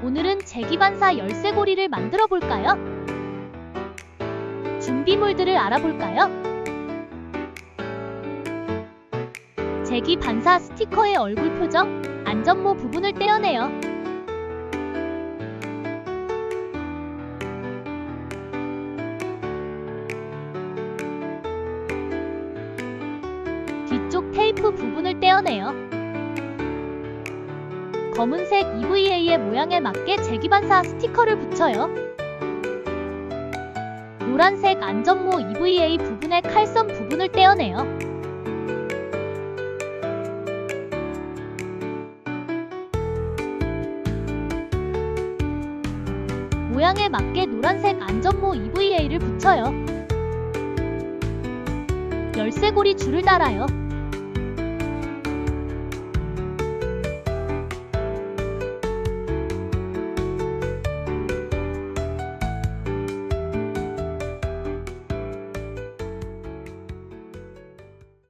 오늘은 재귀반사 열쇠고리를 만들어 볼까요? 준비물들을 알아볼까요? 재귀반사 스티커의 얼굴 표정, 안전모 부분을 떼어내요. 뒤쪽 테이프 부분을 떼어내요. 검은색 EVA의 모양에 맞게 재귀반사 스티커를 붙여요. 노란색 안전모 EVA 부분의 칼선 부분을 떼어내요. 모양에 맞게 노란색 안전모 EVA를 붙여요. 열쇠고리 줄을 달아요.